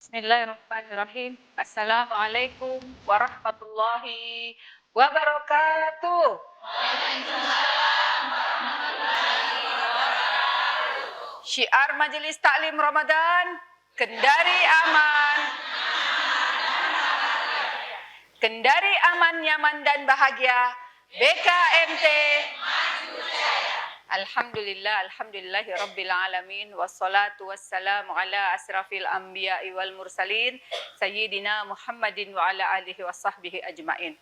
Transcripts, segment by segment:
Bismillahirrahmanirrahim. Assalamualaikum warahmatullahi wabarakatuh. Syiar Majelis Taklim Ramadan, Kendari aman. Kendari aman, nyaman dan bahagia. BKMT. Alhamdulillahi rabbil alamin, wassalatu wassalamu ala asrafil anbiya'i wal mursalin sayyidina Muhammadin wa ala alihi wasahbihi ajmain.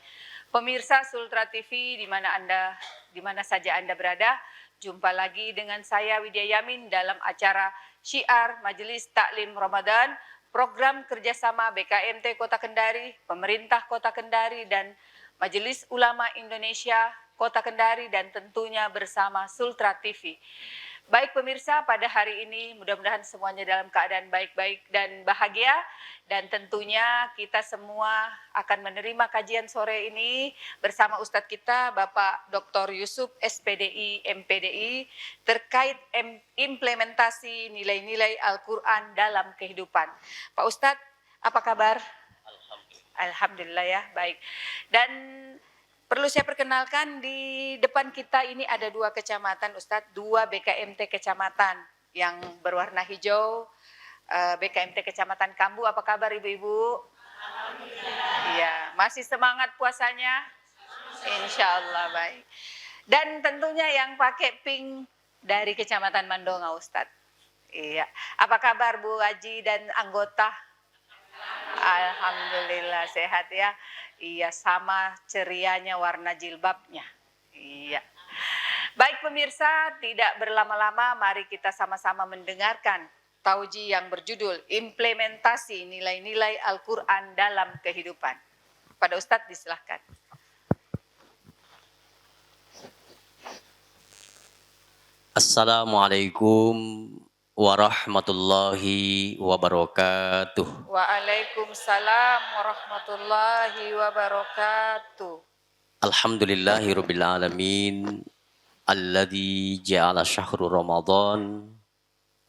Pemirsa Sultra TV di mana saja Anda berada, jumpa lagi dengan saya Widya Yamin dalam acara Syiar Majelis Taklim Ramadan, program kerjasama BKMT Kota Kendari, Pemerintah Kota Kendari dan Majelis Ulama Indonesia Kota Kendari, dan tentunya bersama Sultra TV. Baik pemirsa, pada hari ini mudah-mudahan semuanya dalam keadaan baik-baik dan bahagia, dan tentunya kita semua akan menerima kajian sore ini bersama Ustadz kita Bapak Dr. Yusuf SPDI MPDI terkait implementasi nilai-nilai Al-Quran dalam kehidupan. Pak Ustadz, apa kabar? Alhamdulillah ya, baik. Dan perlu saya perkenalkan, di depan kita ini ada dua kecamatan Ustadz, dua BKMT kecamatan yang berwarna hijau, BKMT Kecamatan Kambu. Apa kabar ibu-ibu? Iya, masih semangat puasanya? Insya Allah baik. Dan tentunya yang pakai pink dari Kecamatan Mandonga Ustadz. Iya, apa kabar Bu Haji dan anggota? Alhamdulillah sehat ya. Iya, sama cerianya warna jilbabnya. Iya. Baik pemirsa, tidak berlama-lama mari kita sama-sama mendengarkan tauji yang berjudul Implementasi Nilai-Nilai Al-Quran dalam Kehidupan. Pada Ustadz disilahkan. Assalamualaikum warahmatullahi wabarakatuh. Waalaikumsalam warahmatullahi wabarakatuh. Alhamdulillahirabbil alamin alladzi ja'ala syahrul ramadan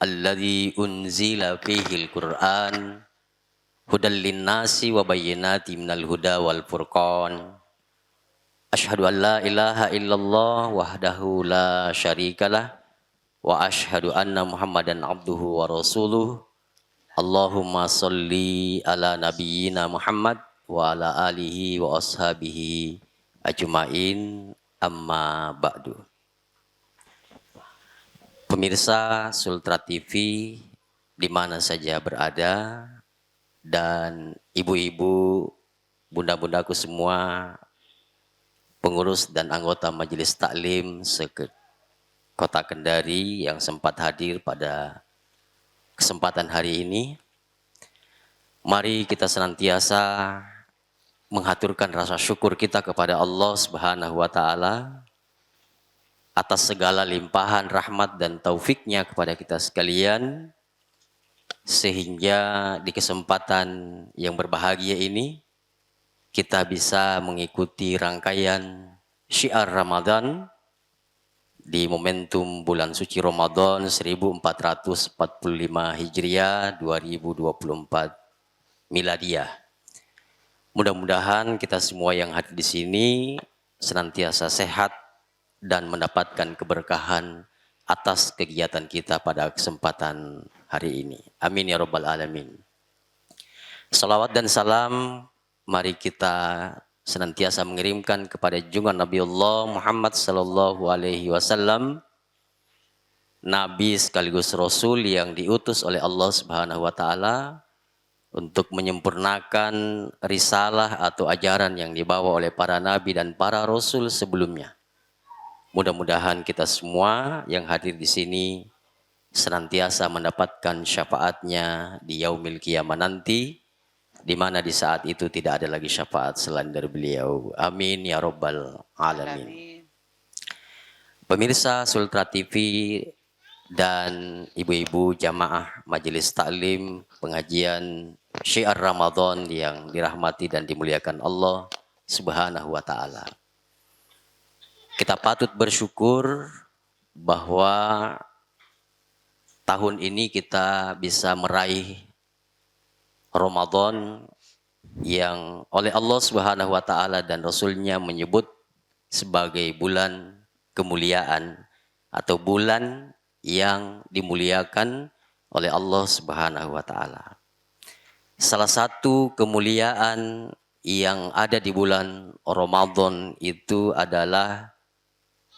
alladzi unzila fihil qur'an hudal linnasi wa bayyinatin minal huda wal furqan. Asyhadu an la ilaha illallah wahdahu la syarikalah wa asyhadu anna Muhammadan abduhu wa rasuluh. Allahumma sholli ala nabiyyina Muhammad wa ala alihi wa ashabihi ajmain, amma ba'du. Pemirsa Sultra TV di mana saja berada, dan ibu-ibu, bunda-bundaku semua, pengurus dan anggota Majelis Taklim Kota Kendari yang sempat hadir pada kesempatan hari ini, mari kita senantiasa menghaturkan rasa syukur kita kepada Allah Subhanahu wa Ta'ala atas segala limpahan rahmat dan taufiknya kepada kita sekalian, sehingga di kesempatan yang berbahagia ini kita bisa mengikuti rangkaian Syiar Ramadan di momentum bulan suci Ramadan 1445 Hijriah 2024 Miladiyah. Mudah-mudahan kita semua yang hadir di sini senantiasa sehat dan mendapatkan keberkahan atas kegiatan kita pada kesempatan hari ini. Amin ya rabbal alamin. Salawat dan salam mari kita senantiasa mengirimkan kepada junjungan Nabi Allah Muhammad sallallahu alaihi wasallam, nabi sekaligus rasul yang diutus oleh Allah Subhanahu wa taala untuk menyempurnakan risalah atau ajaran yang dibawa oleh para nabi dan para rasul sebelumnya. Mudah-mudahan kita semua yang hadir di sini senantiasa mendapatkan syafaatnya di yaumil qiyamah nanti, di mana di saat itu tidak ada lagi syafaat selain dari beliau. Amin ya rabbal alamin. Pemirsa Sultra TV dan ibu-ibu jamaah Majelis Taklim pengajian Syiar Ramadan yang dirahmati dan dimuliakan Allah Subhanahu wa Ta'ala. Kita patut bersyukur bahwa tahun ini kita bisa meraih Ramadan yang oleh Allah Subhanahu wa taala dan Rasul-Nya menyebut sebagai bulan kemuliaan atau bulan yang dimuliakan oleh Allah Subhanahu wa taala. Salah satu kemuliaan yang ada di bulan Ramadan itu adalah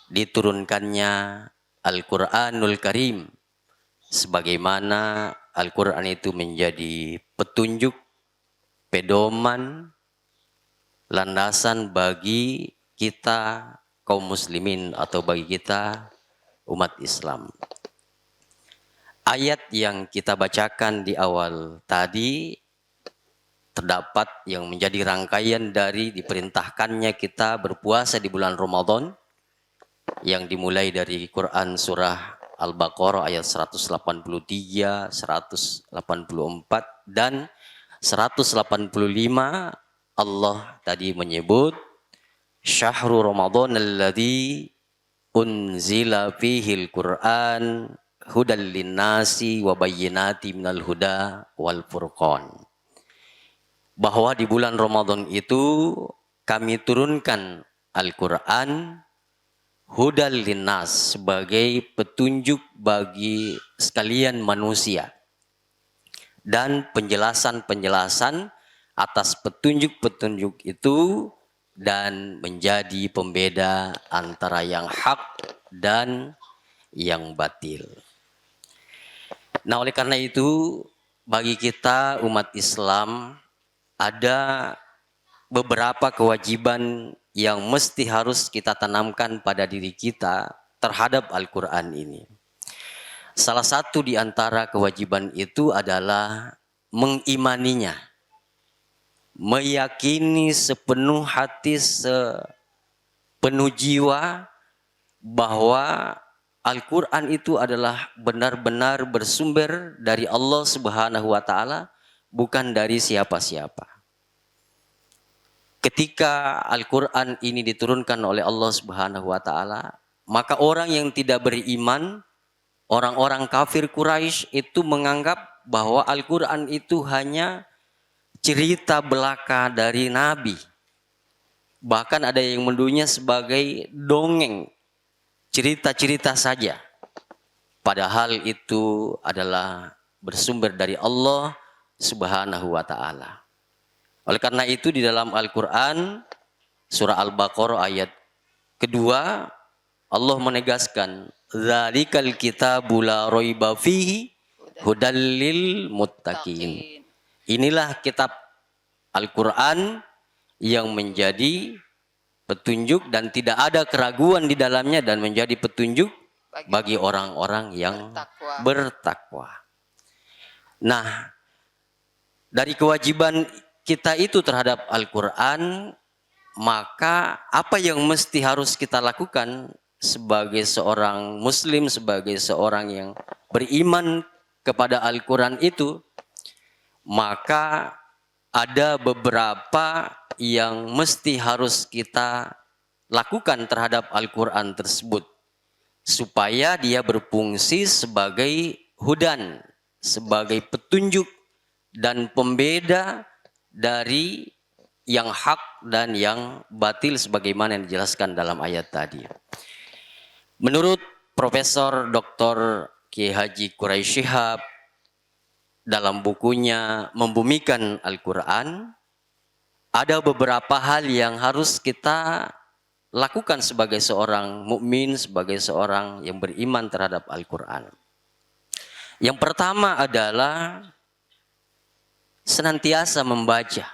diturunkannya Al-Qur'anul Karim, sebagaimana Al-Qur'an itu menjadi petunjuk, pedoman, landasan bagi kita kaum muslimin atau bagi kita umat Islam. Ayat yang kita bacakan di awal tadi terdapat yang menjadi rangkaian dari diperintahkannya kita berpuasa di bulan Ramadan, yang dimulai dari Quran surah Al-Baqarah ayat 183, 184 dan 185. Allah tadi menyebut Syahrul Ramadan alladzi unzila fihil Qur'an hudal linnasi wa bayyinati minal huda wal furqan. Bahwa di bulan Ramadan itu kami turunkan Al-Qur'an hudal linnas, sebagai petunjuk bagi sekalian manusia, dan penjelasan-penjelasan atas petunjuk-petunjuk itu dan menjadi pembeda antara yang hak dan yang batil. Nah, oleh karena itu bagi kita umat Islam ada beberapa kewajiban yang mesti harus kita tanamkan pada diri kita terhadap Al-Quran ini. Salah satu di antara kewajiban itu adalah mengimaninya, meyakini sepenuh hati, sepenuh jiwa bahwa Al-Quran itu adalah benar-benar bersumber dari Allah Subhanahu wa taala, bukan dari siapa-siapa. Ketika Al-Quran ini diturunkan oleh Allah Subhanahu wa taala, maka orang yang tidak beriman, orang-orang kafir Quraisy itu menganggap bahwa Al-Quran itu hanya cerita belaka dari Nabi. Bahkan ada yang mendudunya sebagai dongeng, cerita-cerita saja. Padahal itu adalah bersumber dari Allah Subhanahu wa taala. Oleh karena itu di dalam Al-Quran surah Al-Baqarah ayat kedua Allah menegaskan Dzalikal kitabu la raiba fihi hudal lil muttaqin. Inilah kitab Al-Quran yang menjadi petunjuk dan tidak ada keraguan di dalamnya dan menjadi petunjuk bagi orang-orang yang bertakwa. Nah, dari kewajiban kita itu terhadap Al-Quran, maka apa yang mesti harus kita lakukan sebagai seorang muslim, sebagai seorang yang beriman kepada Al-Quran itu, maka ada beberapa yang mesti harus kita lakukan terhadap Al-Quran tersebut, supaya dia berfungsi sebagai hudan, sebagai petunjuk dan pembeda dari yang hak dan yang batil sebagaimana yang dijelaskan dalam ayat tadi. Menurut Profesor Dr. Kiai Haji Quraisy Shihab dalam bukunya Membumikan Al-Quran, ada beberapa hal yang harus kita lakukan sebagai seorang mukmin, sebagai seorang yang beriman terhadap Al-Quran. Yang pertama adalah senantiasa membaca.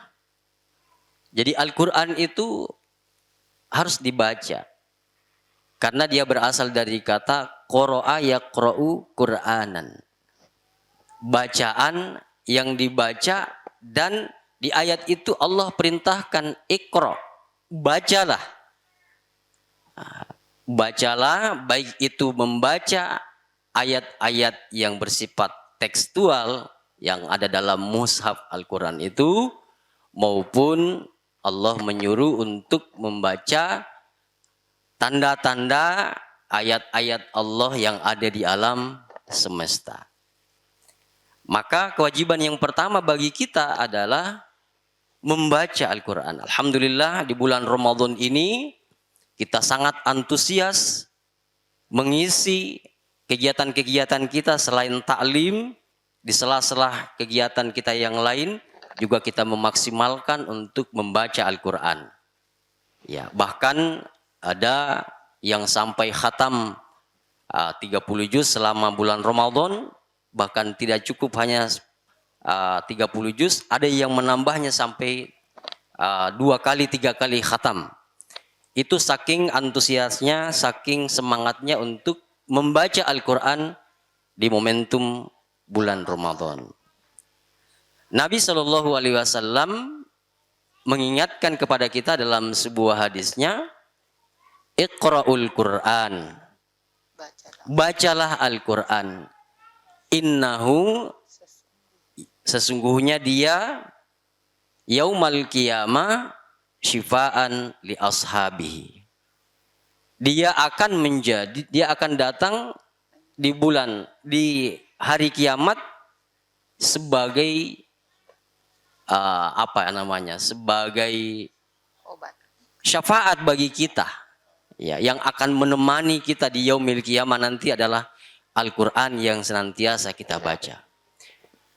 Jadi Al-Quran itu harus dibaca. Karena dia berasal dari kata qara'a yaqra'u Qur'anan. Bacaan yang dibaca, dan di ayat itu Allah perintahkan iqra, bacalah. Bacalah, baik itu membaca ayat-ayat yang bersifat tekstual yang ada dalam mushaf Al-Quran itu, maupun Allah menyuruh untuk membaca tanda-tanda ayat-ayat Allah yang ada di alam semesta. Maka kewajiban yang pertama bagi kita adalah membaca Al-Quran. Alhamdulillah di bulan Ramadan ini kita sangat antusias mengisi kegiatan-kegiatan kita selain taklim, di sela-sela kegiatan kita yang lain juga kita memaksimalkan untuk membaca Al-Quran. Ya, bahkan ada yang sampai khatam 30 juz selama bulan Ramadan, bahkan tidak cukup hanya 30 juz, ada yang menambahnya sampai 2 kali 3 kali khatam. Itu saking antusiasnya, saking semangatnya untuk membaca Al-Quran di momentum bulan Ramadan. Nabi Shallallahu Alaihi Wasallam mengingatkan kepada kita dalam sebuah hadisnya, Iqra'ul Quran, bacalah Al-Quran, innahu, sesungguhnya dia, yaumal qiyamah syifaan li ashabihi, dia akan datang di hari kiamat sebagai sebagai syafaat bagi kita. Ya, yang akan menemani kita di yaumil qiyamah nanti adalah Al-Quran yang senantiasa kita baca.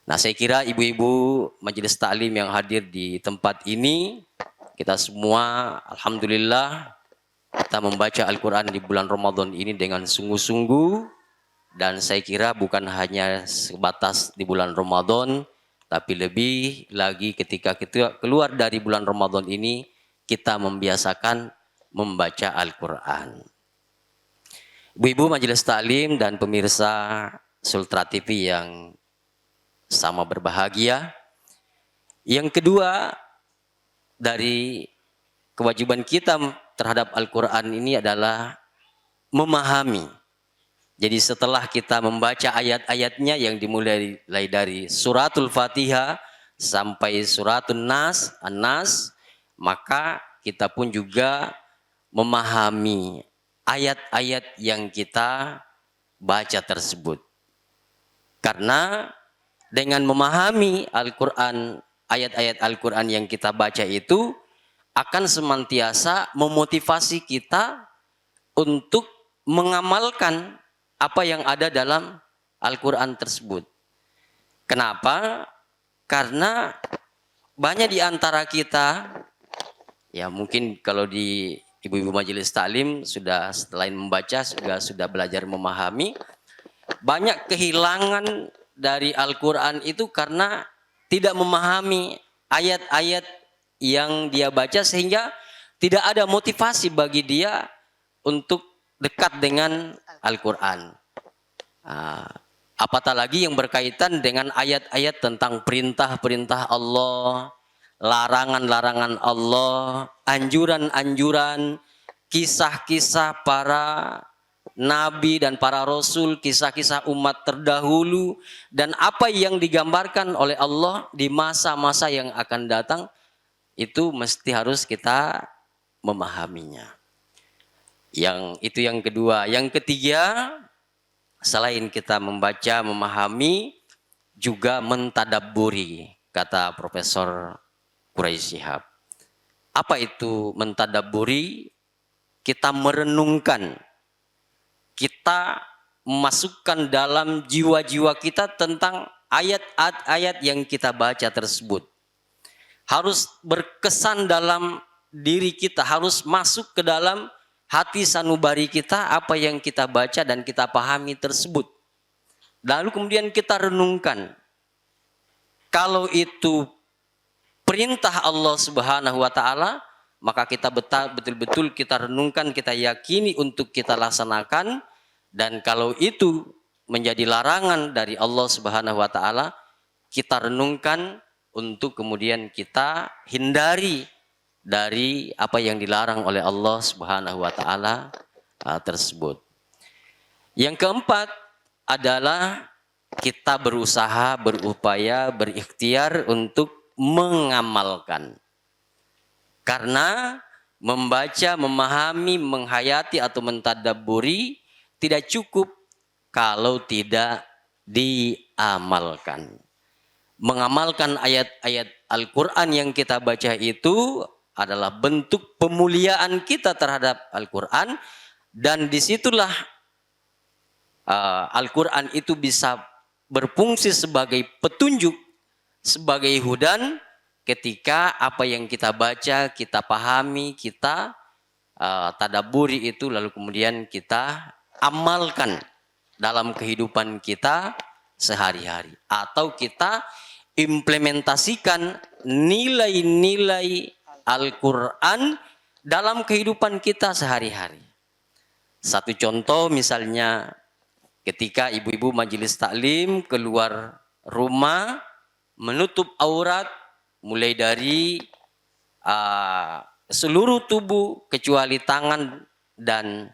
Nah, saya kira ibu-ibu majelis taklim yang hadir di tempat ini, kita semua alhamdulillah kita membaca Al-Quran di bulan Ramadan ini dengan sungguh-sungguh, dan saya kira bukan hanya sebatas di bulan Ramadan, tapi lebih lagi ketika kita keluar dari bulan Ramadan ini, kita membiasakan membaca Al-Quran. Ibu-ibu majelis taklim dan pemirsa Sultra TV yang sama berbahagia. Yang kedua dari kewajiban kita terhadap Al-Quran ini adalah memahami. Jadi setelah kita membaca ayat-ayatnya yang dimulai dari suratul Fatihah sampai suratul Nas, An-Nas, maka kita pun juga memahami ayat-ayat yang kita baca tersebut. Karena dengan memahami Al-Quran, ayat-ayat Al-Quran yang kita baca itu akan senantiasa memotivasi kita untuk mengamalkan apa yang ada dalam Al-Quran tersebut. Kenapa? Karena banyak di antara kita, ya mungkin kalau di ibu-ibu majelis taklim sudah selain membaca sudah belajar memahami, banyak kehilangan dari Al-Quran itu karena tidak memahami ayat-ayat yang dia baca, sehingga tidak ada motivasi bagi dia untuk dekat dengan Al-Quran. Apatah lagi yang berkaitan dengan ayat-ayat tentang perintah-perintah Allah, larangan-larangan Allah, anjuran-anjuran, kisah-kisah para nabi dan para rasul, kisah-kisah umat terdahulu, dan apa yang digambarkan oleh Allah di masa-masa yang akan datang, itu mesti harus kita memahaminya. Itu yang kedua. Yang ketiga, selain kita membaca, memahami, juga mentadabburi, kata Profesor Quraisy Shihab. Apa itu mentadabburi? Kita merenungkan, kita memasukkan dalam jiwa-jiwa kita tentang ayat-ayat yang kita baca tersebut. Harus berkesan dalam diri kita, harus masuk ke dalam hati sanubari kita apa yang kita baca dan kita pahami tersebut. Lalu kemudian kita renungkan, kalau itu perintah Allah Subhanahu wa taala, maka kita betul-betul kita renungkan, kita yakini untuk kita laksanakan. Dan kalau itu menjadi larangan dari Allah Subhanahu wa taala, kita renungkan untuk kemudian kita hindari dari apa yang dilarang oleh Allah Subhanahu wa taala tersebut. Yang keempat adalah kita berusaha, berupaya, berikhtiar untuk mengamalkan. Karena membaca, memahami, menghayati atau mentadabburi tidak cukup kalau tidak diamalkan. Mengamalkan ayat-ayat Al-Quran yang kita baca itu adalah bentuk pemuliaan kita terhadap Al-Quran, dan disitulah Al-Quran itu bisa berfungsi sebagai petunjuk, sebagai hudan, ketika apa yang kita baca, kita pahami, kita tadaburi itu, lalu kemudian kita amalkan dalam kehidupan kita sehari-hari, atau kita implementasikan nilai-nilai Al-Quran dalam kehidupan kita sehari-hari. Satu contoh misalnya ketika ibu-ibu majelis taklim keluar rumah menutup aurat mulai dari seluruh tubuh kecuali tangan dan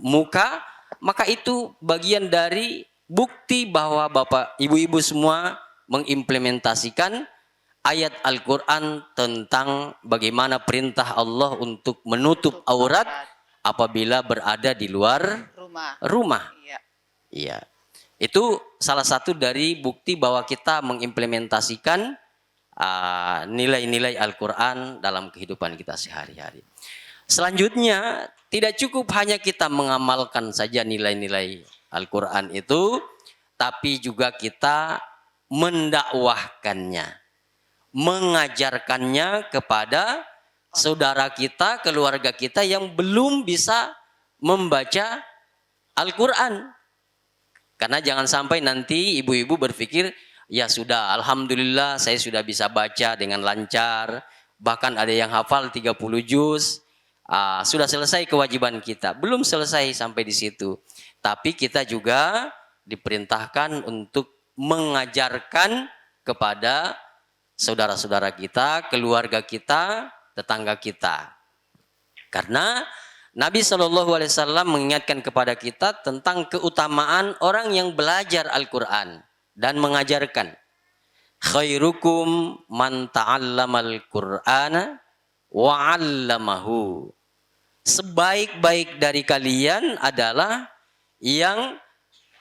muka, maka itu bagian dari bukti bahwa Bapak Ibu-ibu semua mengimplementasikan ayat Al-Quran tentang bagaimana perintah Allah untuk menutup aurat apabila berada di luar rumah. Iya. Itu salah satu dari bukti bahwa kita mengimplementasikan nilai-nilai Al-Quran dalam kehidupan kita sehari-hari. Selanjutnya, tidak cukup hanya kita mengamalkan saja nilai-nilai Al-Quran itu, tapi juga kita mendakwahkannya, mengajarkannya kepada saudara kita, keluarga kita yang belum bisa membaca Al-Quran. Karena jangan sampai nanti ibu-ibu berpikir, ya sudah, alhamdulillah saya sudah bisa baca dengan lancar, bahkan ada yang hafal 30 juz, sudah selesai kewajiban kita. Belum selesai sampai di situ. Tapi kita juga diperintahkan untuk mengajarkan kepada saudara-saudara kita, keluarga kita, tetangga kita. Karena Nabi SAW mengingatkan kepada kita tentang keutamaan orang yang belajar Al-Quran dan mengajarkan. Khairukum man ta'allamal Qur'ana wa 'allamahu. Sebaik-baik dari kalian adalah yang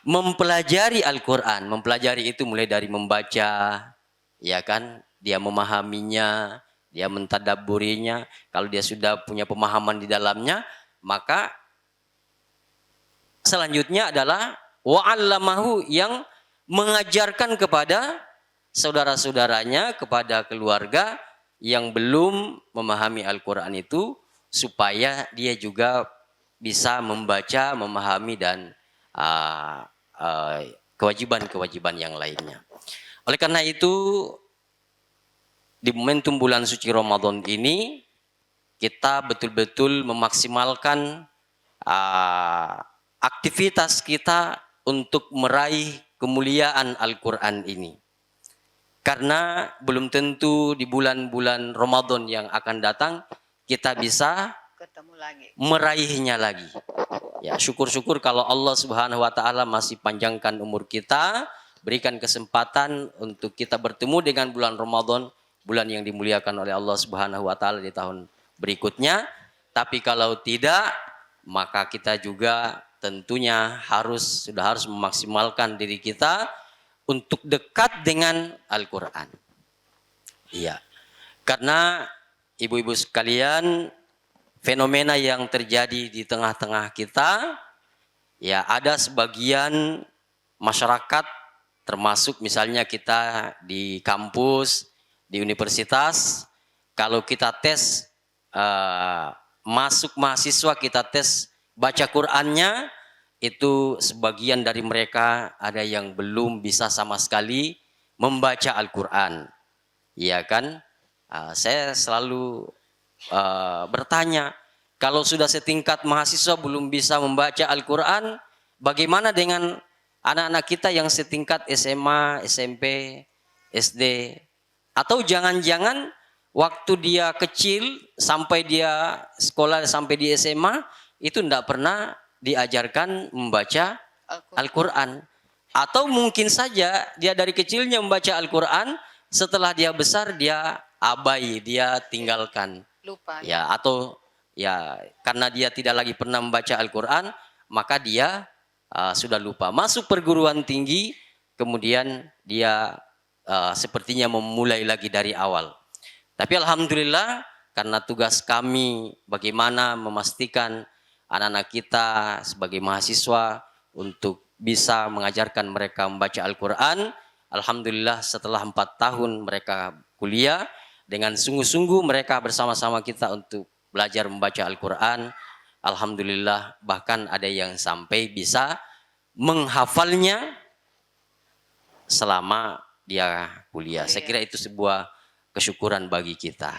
mempelajari Al-Quran. Mempelajari itu mulai dari membaca, ya kan? Dia memahaminya, dia mentadabburinya. Kalau dia sudah punya pemahaman di dalamnya, maka selanjutnya adalah wa'allamahu, yang mengajarkan kepada saudara-saudaranya, kepada keluarga yang belum memahami Al-Quran itu, supaya dia juga bisa membaca, memahami, dan kewajiban-kewajiban yang lainnya. Oleh karena itu, di momentum bulan suci Ramadan ini, kita betul-betul memaksimalkan aktivitas kita untuk meraih kemuliaan Al-Quran ini. Karena belum tentu di bulan-bulan Ramadan yang akan datang kita bisa ketemu lagi, meraihnya lagi. Ya, syukur-syukur kalau Allah Subhanahu wa taala masih panjangkan umur kita, berikan kesempatan untuk kita bertemu dengan bulan Ramadan, bulan yang dimuliakan oleh Allah Subhanahu wa taala di tahun berikutnya. Tapi kalau tidak, maka kita juga tentunya sudah harus memaksimalkan diri kita untuk dekat dengan Al-Quran. Iya. Karena ibu-ibu sekalian, fenomena yang terjadi di tengah-tengah kita, ya ada sebagian masyarakat, termasuk misalnya kita di kampus, di universitas, kalau kita tes masuk mahasiswa, kita tes baca Qur'annya, itu sebagian dari mereka ada yang belum bisa sama sekali membaca Al-Quran. Iya kan? Saya selalu bertanya, kalau sudah setingkat mahasiswa belum bisa membaca Al-Quran, bagaimana dengan anak-anak kita yang setingkat SMA, SMP, SD? Atau jangan-jangan waktu dia kecil sampai dia sekolah sampai di SMA, itu tidak pernah diajarkan membaca Al-Quran. Atau mungkin saja dia dari kecilnya membaca Al-Quran, setelah dia besar dia abai, dia tinggalkan. lupa. Ya, atau ya karena dia tidak lagi pernah membaca Al-Quran, maka dia sudah lupa. Masuk perguruan tinggi, kemudian dia sepertinya memulai lagi dari awal. Tapi alhamdulillah karena tugas kami bagaimana memastikan anak-anak kita sebagai mahasiswa untuk bisa mengajarkan mereka membaca Al-Quran. Alhamdulillah setelah 4 tahun mereka kuliah, dengan sungguh-sungguh mereka bersama-sama kita untuk belajar membaca Al-Quran. Alhamdulillah bahkan ada yang sampai bisa menghafalnya selama dia kuliah. Saya kira itu sebuah kesyukuran bagi kita.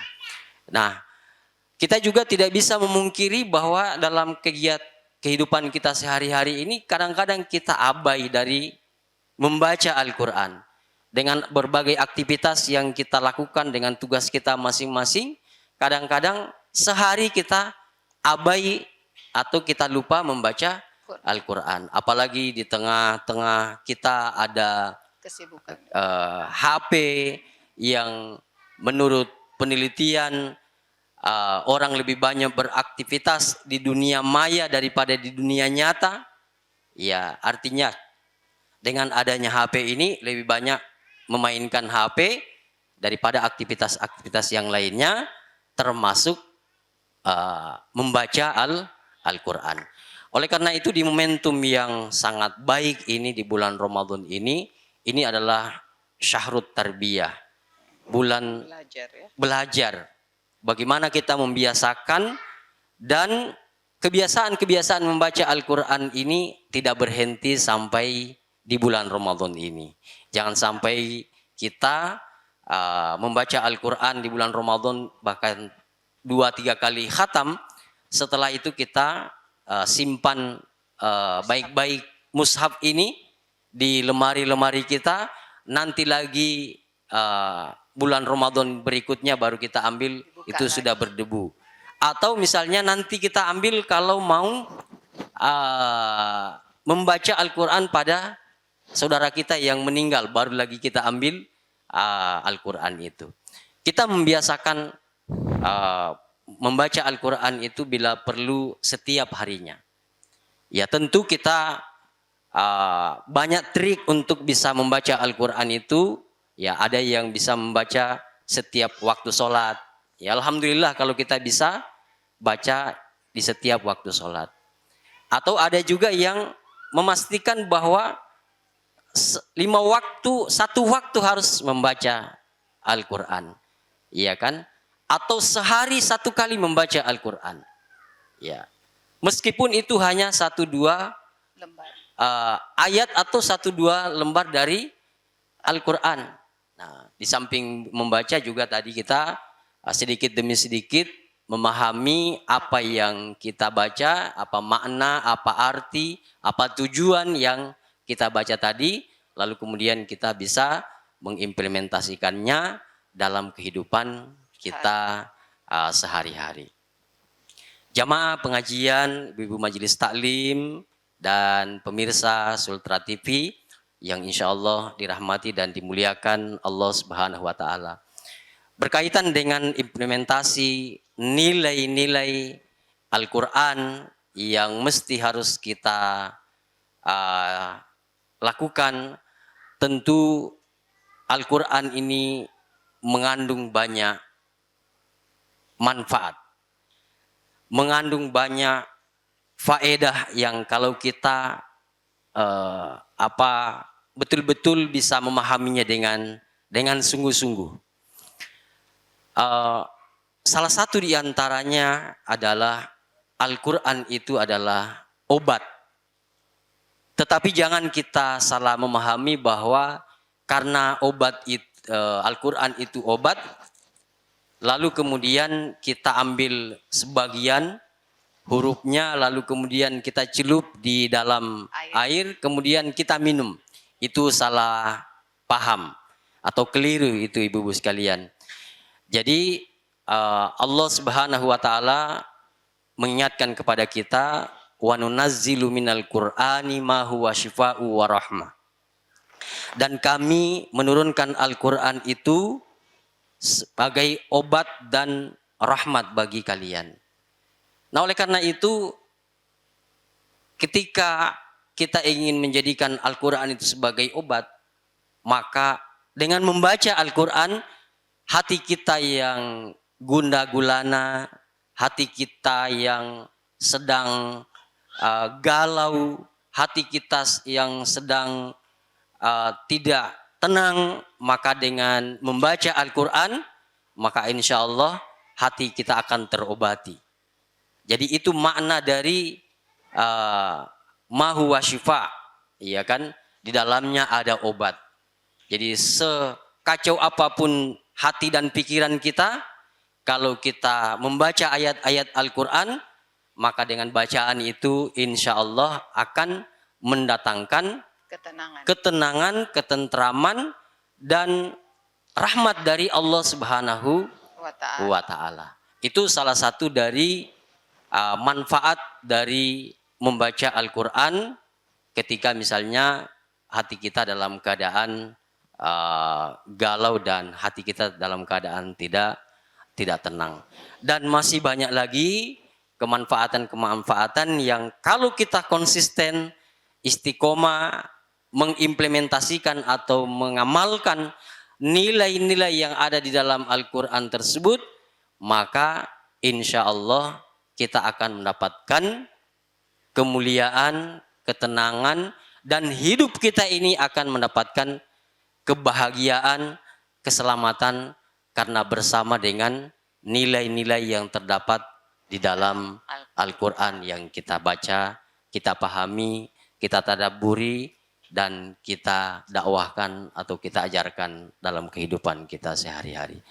Nah, kita juga tidak bisa memungkiri bahwa dalam kehidupan kita sehari-hari ini kadang-kadang kita abai dari membaca Al-Quran. Dengan berbagai aktivitas yang kita lakukan dengan tugas kita masing-masing, kadang-kadang sehari kita abai atau kita lupa membaca Al-Quran. Apalagi di tengah-tengah kita ada Kesibukan. HP yang menurut penelitian orang lebih banyak beraktivitas di dunia maya daripada di dunia nyata. Ya, artinya dengan adanya HP ini lebih banyak memainkan HP daripada aktivitas-aktivitas yang lainnya, termasuk membaca Al-Quran. Oleh karena itu di momentum yang sangat baik ini di bulan Ramadan ini adalah syahrut tarbiyah, bulan belajar. Bagaimana kita membiasakan, dan kebiasaan-kebiasaan membaca Al-Quran ini tidak berhenti sampai di bulan Ramadan ini. Jangan sampai kita membaca Al-Quran di bulan Ramadan bahkan 2-3 kali khatam, setelah itu kita simpan baik-baik mushaf ini di lemari-lemari kita, nanti lagi bulan Ramadan berikutnya baru kita ambil, itu sudah berdebu. Atau misalnya nanti kita ambil kalau mau membaca Al-Quran pada saudara kita yang meninggal, baru lagi kita ambil Al-Quran itu. Kita membiasakan membaca Al-Quran itu bila perlu setiap harinya. Ya tentu kita banyak trik untuk bisa membaca Al-Quran itu. Ya ada yang bisa membaca setiap waktu sholat. Ya alhamdulillah kalau kita bisa baca di setiap waktu sholat. Atau ada juga yang memastikan bahwa 5 waktu, 1 waktu harus membaca Al-Quran. Iya kan? Atau sehari 1 kali membaca Al-Quran. Ya. Meskipun itu hanya 1-2 lembar ayat atau 1-2 lembar dari Al-Quran. Nah, di samping membaca juga tadi kita sedikit demi sedikit memahami apa yang kita baca, apa makna, apa arti, apa tujuan yang kita baca tadi, lalu kemudian kita bisa mengimplementasikannya dalam kehidupan kita sehari-hari. Jamaah pengajian, ibu majelis taklim, dan pemirsa Sultra TV yang insya Allah dirahmati dan dimuliakan Allah Subhanahu wa Ta'ala. Berkaitan dengan implementasi nilai-nilai Al-Quran yang mesti harus kita lakukan, tentu Al-Quran ini mengandung banyak manfaat, mengandung banyak faedah yang kalau kita betul-betul bisa memahaminya dengan sungguh-sungguh. Salah satu di antaranya adalah Al-Quran itu adalah obat. Tetapi jangan kita salah memahami bahwa karena Al-Quran itu obat, lalu kemudian kita ambil sebagian hurufnya, lalu kemudian kita celup di dalam air, kemudian kita minum. Itu salah paham atau keliru itu ibu-ibu sekalian. Jadi Allah Subhanahu wa Ta'ala mengingatkan kepada kita, wa nunazzilu minal Qur'ani ma huwa syifa'u wa rahmah. Dan kami menurunkan Al-Quran itu sebagai obat dan rahmat bagi kalian. Nah oleh karena itu ketika kita ingin menjadikan Al-Quran itu sebagai obat, maka dengan membaca Al-Quran, hati kita yang gundah gulana, hati kita yang sedang galau, hati kita yang sedang tidak tenang, maka dengan membaca Al-Quran, maka insya Allah hati kita akan terobati. Jadi itu makna dari ma huwa syifa, ya kan? Di dalamnya ada obat. Jadi sekacau apapun hati dan pikiran kita, kalau kita membaca ayat-ayat Al-Quran, maka dengan bacaan itu insya Allah akan mendatangkan ketenangan, ketentraman, dan rahmat dari Allah Subhanahu wa Ta'ala. Itu salah satu dari manfaat dari membaca Al-Quran ketika misalnya hati kita dalam keadaan galau dan hati kita dalam keadaan tidak tenang. Dan masih banyak lagi kemanfaatan-kemanfaatan yang kalau kita konsisten, istiqomah, mengimplementasikan atau mengamalkan nilai-nilai yang ada di dalam Al-Quran tersebut, maka insya Allah kita akan mendapatkan kemuliaan, ketenangan, dan hidup kita ini akan mendapatkan kebahagiaan, keselamatan, karena bersama dengan nilai-nilai yang terdapat di dalam Al-Quran yang kita baca, kita pahami, kita tadabburi, dan kita dakwahkan atau kita ajarkan dalam kehidupan kita sehari-hari.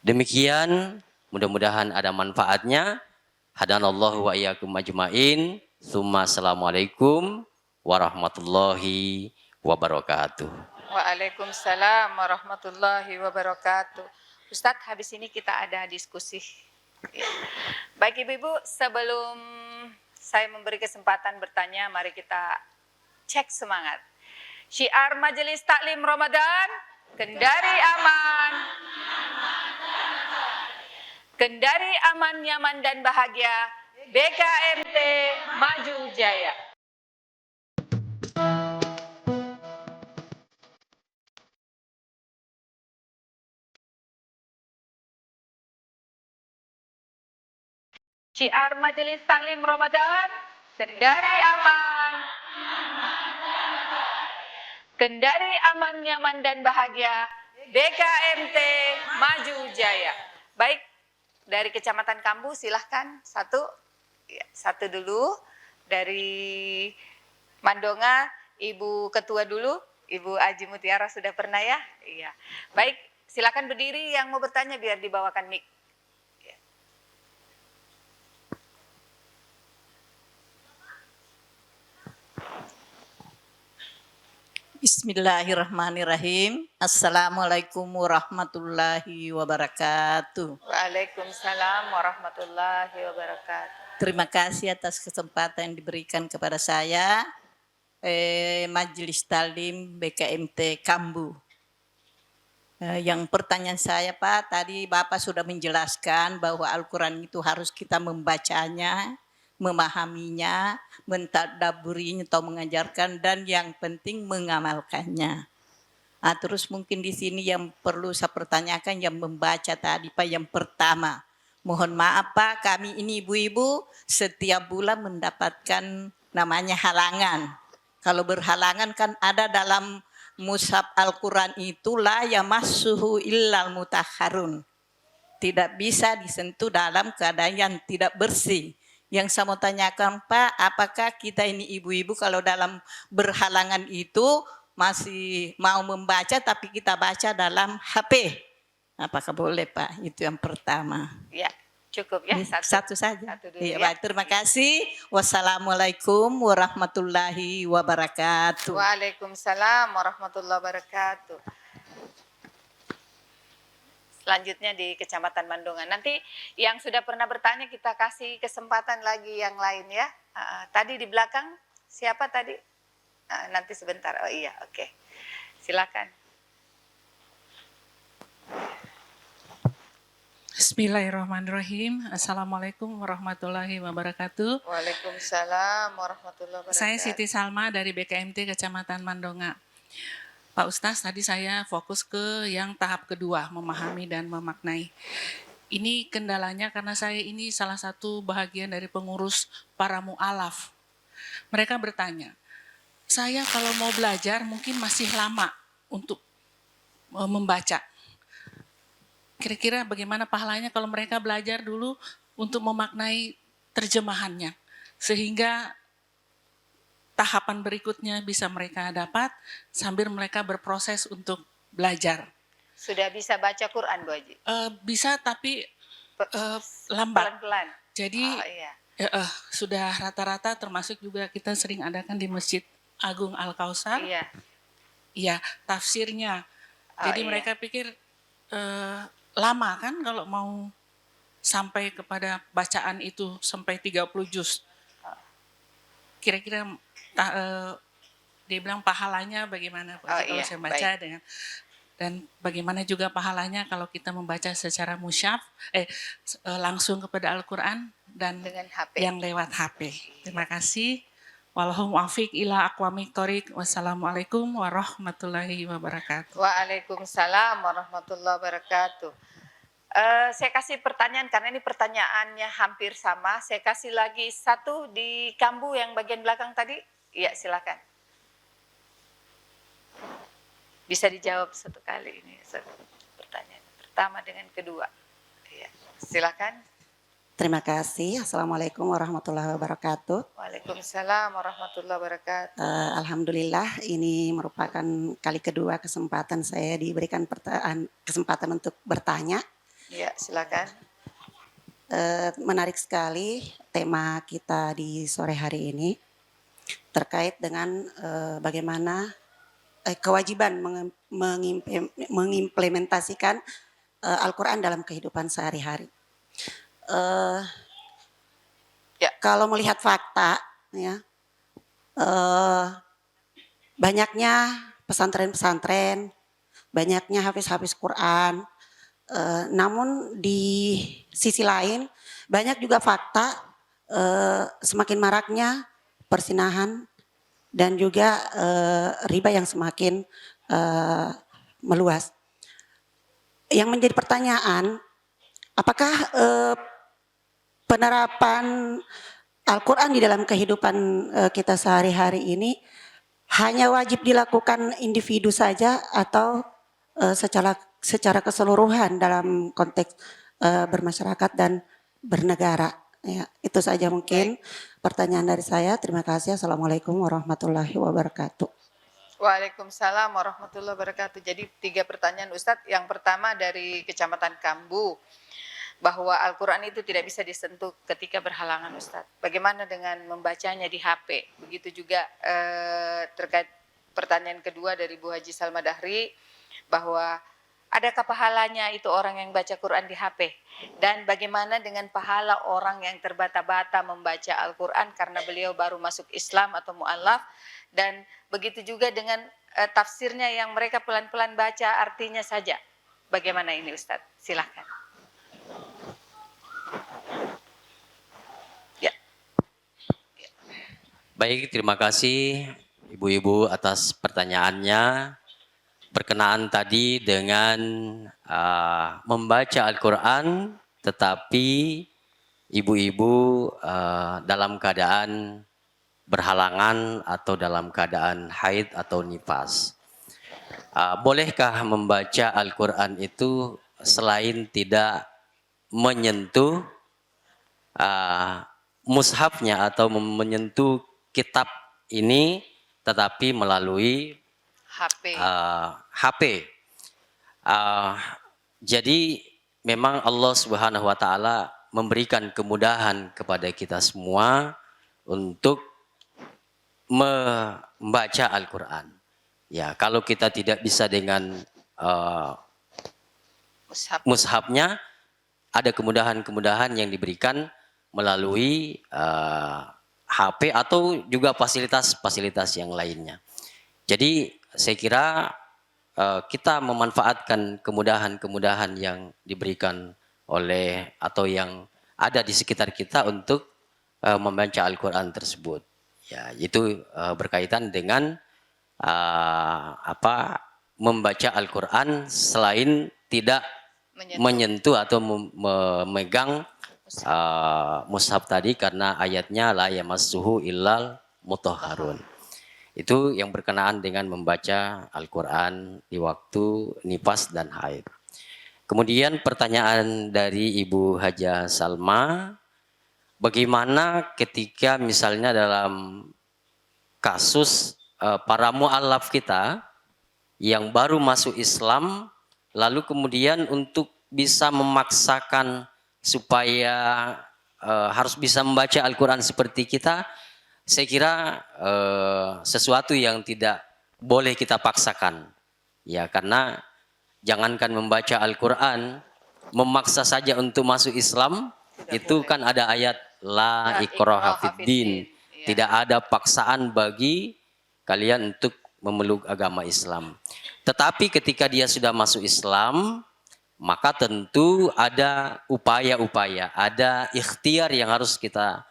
Demikian, mudah-mudahan ada manfaatnya. Hadanallahu wa iyyakum ajmain. Tsumma assalamualaikum warahmatullahi wabarakatuh. Waalaikumsalam warahmatullahi wabarakatuh. Ustadz, habis ini kita ada diskusi. Ya. Baik Ibu-Ibu, sebelum saya memberi kesempatan bertanya, mari kita cek semangat. Syiar Majelis Taklim Ramadan, Kendari aman. Kendari aman, nyaman dan bahagia. BKMT Maju Jaya. Syiar Majelis Taklim Ramadan, Kendari aman. Kendari aman, nyaman dan bahagia. BKMT Maju Jaya. Baik, dari Kecamatan Kambu silahkan satu. Ya, satu dulu. Dari Mandonga, Ibu Ketua dulu. Ibu Aji Mutiara sudah pernah ya? Iya. Baik, silakan berdiri yang mau bertanya biar dibawakan mic. Bismillahirrahmanirrahim. Assalamualaikum warahmatullahi wabarakatuh. Waalaikumsalam warahmatullahi wabarakatuh. Terima kasih atas kesempatan yang diberikan kepada saya, Majelis Taklim BKMT Kambu. Yang pertanyaan saya Pak, tadi Bapak sudah menjelaskan bahwa Al-Quran itu harus kita membacanya, memahaminya, mentadabburinya atau mengajarkan, dan yang penting mengamalkannya. Terus mungkin di sini yang perlu saya pertanyakan yang membaca tadi Pak, yang pertama, mohon maaf Pak, kami ini ibu-ibu setiap bulan mendapatkan namanya halangan. Kalau berhalangan kan ada dalam mushaf Al-Quran itulah yamassuhu illal mutahharun. Tidak bisa disentuh dalam keadaan yang tidak bersih. Yang saya mau tanyakan Pak, apakah kita ini ibu-ibu kalau dalam berhalangan itu masih mau membaca tapi kita baca dalam HP? Apakah boleh Pak? Itu yang pertama. Ya, cukup ya. Satu saja. Satu dulu ya, ya. Baik, terima kasih. Wassalamualaikum warahmatullahi wabarakatuh. Waalaikumsalam warahmatullahi wabarakatuh. Selanjutnya di Kecamatan Mandonga. Nanti yang sudah pernah bertanya kita kasih kesempatan lagi yang lain ya. Tadi di belakang siapa tadi? Nanti sebentar. Oh iya, oke. Silakan. Bismillahirrahmanirrahim. Assalamualaikum warahmatullahi wabarakatuh. Waalaikumsalam warahmatullahi wabarakatuh. Saya Siti Salma dari BKMT Kecamatan Mandonga. Pak Ustaz, tadi saya fokus ke yang tahap kedua, memahami dan memaknai. Ini kendalanya karena saya ini salah satu bahagian dari pengurus para mu'alaf. Mereka bertanya, saya kalau mau belajar mungkin masih lama untuk membaca. Kira-kira bagaimana pahalanya kalau mereka belajar dulu untuk memaknai terjemahannya. Sehingga tahapan berikutnya bisa mereka dapat sambil mereka berproses untuk belajar. Sudah bisa baca Quran, Bu Haji? Bisa tapi lambat. Pelan-pelan. Jadi sudah rata-rata, termasuk juga kita sering adakan di Masjid Agung Al-Kausar. Iya. Iya, tafsirnya. Jadi mereka pikir lama kan kalau mau sampai kepada bacaan itu sampai 30 juz. Kira-kira dia bilang pahalanya bagaimana kalau saya baca dengan, dan bagaimana juga pahalanya kalau kita membaca secara musyaf langsung kepada Al-Qur'an dan dengan HP. Yang lewat HP. Terima kasih. Wallahum muwaffiq ila aqwamit thoriq. Wassalamualaikum warahmatullahi wabarakatuh. Waalaikumsalam warahmatullahi wabarakatuh. Saya kasih pertanyaan karena ini pertanyaannya hampir sama. Saya kasih lagi satu di Kambu yang bagian belakang tadi. Iya, silakan. Bisa dijawab satu kali ini pertanyaan pertama dengan kedua. Iya, silakan. Terima kasih. Assalamualaikum warahmatullahi wabarakatuh. Waalaikumsalam warahmatullahi wabarakatuh. Alhamdulillah ini merupakan kali kedua kesempatan saya diberikan kesempatan untuk bertanya. Ya, silakan. Menarik sekali tema kita di sore hari ini terkait dengan bagaimana kewajiban mengimplementasikan Al-Quran dalam kehidupan sehari-hari. Kalau melihat fakta, ya, banyaknya pesantren-pesantren, banyaknya hafiz-hafiz Quran, namun di sisi lain banyak juga fakta semakin maraknya persinahan dan juga riba yang semakin meluas. Yang menjadi pertanyaan, apakah penerapan Al-Quran di dalam kehidupan kita sehari-hari ini hanya wajib dilakukan individu saja atau secara keseluruhan dalam konteks bermasyarakat dan bernegara? Ya, itu saja mungkin pertanyaan dari saya. Terima kasih. Assalamualaikum warahmatullahi wabarakatuh. Waalaikumsalam warahmatullahi wabarakatuh. Jadi 3 pertanyaan Ustadz. Yang pertama dari Kecamatan Kambu, bahwa Al-Quran itu tidak bisa disentuh ketika berhalangan Ustadz. Bagaimana dengan membacanya di HP? Begitu juga terkait pertanyaan kedua dari Bu Haji Salma Dahri, bahwa adakah pahalanya itu orang yang baca Quran di HP? Dan bagaimana dengan pahala orang yang terbata-bata membaca Al-Quran karena beliau baru masuk Islam atau mu'alaf? Dan begitu juga dengan tafsirnya yang mereka pelan-pelan baca artinya saja. Bagaimana ini Ustadz? Silahkan. Baik, terima kasih Ibu-Ibu atas pertanyaannya. Berkenaan tadi dengan membaca Al-Quran, tetapi Ibu-Ibu dalam keadaan berhalangan atau dalam keadaan haid atau nifas. Bolehkah membaca Al-Quran itu selain tidak menyentuh mushafnya atau menyentuh kitab ini, tetapi melalui HP. Jadi memang Allah Subhanahu wa taala memberikan kemudahan kepada kita semua untuk membaca Al-Quran. Ya, kalau kita tidak bisa dengan mushafnya, ada kemudahan-kemudahan yang diberikan melalui HP atau juga fasilitas-fasilitas yang lainnya. Jadi saya kira kita memanfaatkan kemudahan-kemudahan yang diberikan oleh atau yang ada di sekitar kita untuk membaca Al-Quran tersebut. Ya, itu berkaitan dengan membaca Al-Quran selain tidak menyentuh atau memegang mushaf tadi, karena ayatnya la yamassuhu illal mutahharun. Itu yang berkenaan dengan membaca Al-Quran di waktu nifas dan haid. Kemudian pertanyaan dari Ibu Hajah Salma, bagaimana ketika misalnya dalam kasus para mu'alaf kita yang baru masuk Islam, lalu kemudian untuk bisa memaksakan supaya harus bisa membaca Al-Quran seperti kita, saya kira sesuatu yang tidak boleh kita paksakan. Ya, karena jangankan membaca Al-Quran, memaksa saja untuk masuk Islam, itu kan ada ayat la ikraha fiddin. Tidak ada paksaan bagi kalian untuk memeluk agama Islam. Tetapi ketika dia sudah masuk Islam, maka tentu ada upaya-upaya, ada ikhtiar yang harus kita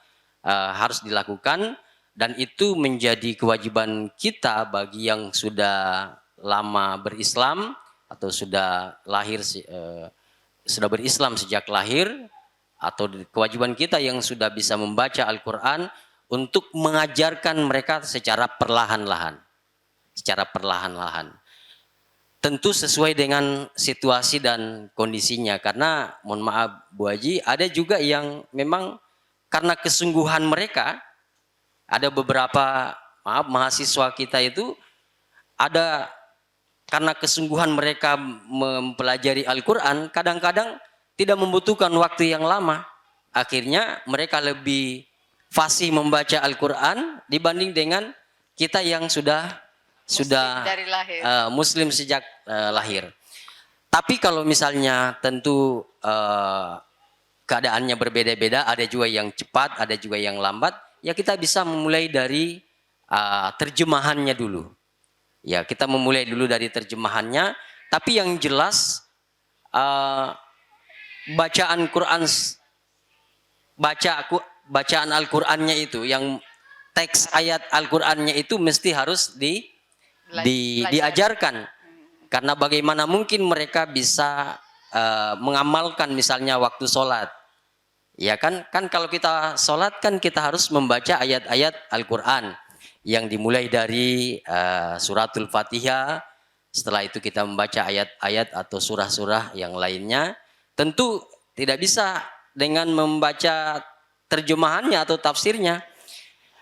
harus dilakukan, dan itu menjadi kewajiban kita bagi yang sudah lama berislam atau sudah lahir sudah berislam sejak lahir, atau kewajiban kita yang sudah bisa membaca Al-Quran untuk mengajarkan mereka secara perlahan-lahan. Secara perlahan-lahan. Tentu sesuai dengan situasi dan kondisinya. Karena mohon maaf Bu Haji, ada juga yang memang karena kesungguhan mereka, ada beberapa mahasiswa kita itu ada karena kesungguhan mereka mempelajari Al-Quran, kadang-kadang tidak membutuhkan waktu yang lama. Akhirnya mereka lebih fasih membaca Al-Quran dibanding dengan kita yang sudah dari lahir. Muslim sejak lahir. Tapi kalau misalnya tentu keadaannya berbeda-beda, ada juga yang cepat, ada juga yang lambat, ya kita bisa memulai dari terjemahannya dulu. Ya, kita memulai dulu dari terjemahannya, tapi yang jelas bacaan Quran, bacaan Al-Qurannya itu, yang teks ayat Al-Qurannya itu mesti harus diajarkan. Karena bagaimana mungkin mereka bisa mengamalkan misalnya waktu sholat. Ya kan kalau kita sholat kan kita harus membaca ayat-ayat Al-Quran yang dimulai dari suratul Fatihah. Setelah itu kita membaca ayat-ayat atau surah-surah yang lainnya. Tentu tidak bisa dengan membaca terjemahannya atau tafsirnya.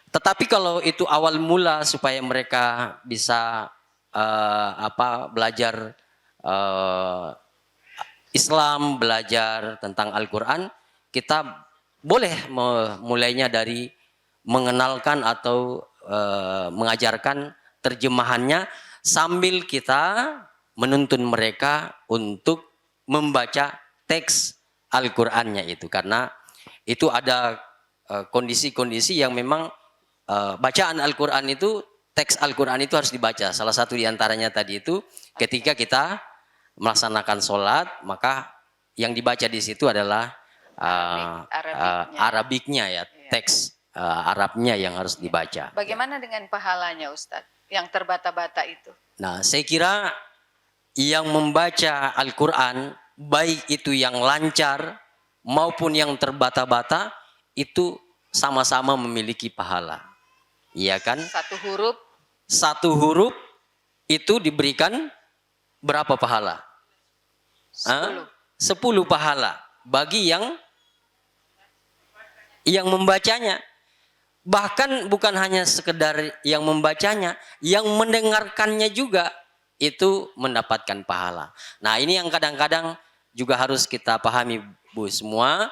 Tetapi kalau itu awal mula supaya mereka bisa belajar Islam, belajar tentang Al-Quran, kita boleh memulainya dari mengenalkan atau mengajarkan terjemahannya sambil kita menuntun mereka untuk membaca teks Al-Qurannya itu. Karena itu ada kondisi-kondisi yang memang bacaan Al-Quran itu, teks Al-Quran itu harus dibaca. Salah satu diantaranya tadi itu ketika kita melaksanakan sholat, maka yang dibaca di situ adalah Arabiknya ya, teks Arabnya yang harus dibaca. Bagaimana dengan pahalanya Ustadz yang terbata-bata itu? Nah, saya kira yang membaca Al-Quran, baik itu yang lancar maupun yang terbata-bata, itu sama-sama memiliki pahala. Iya kan? Satu huruf itu diberikan berapa pahala? 10 pahala bagi yang membacanya. Bahkan bukan hanya sekedar yang membacanya, yang mendengarkannya juga itu mendapatkan pahala. Nah, ini yang kadang-kadang juga harus kita pahami Bu semua.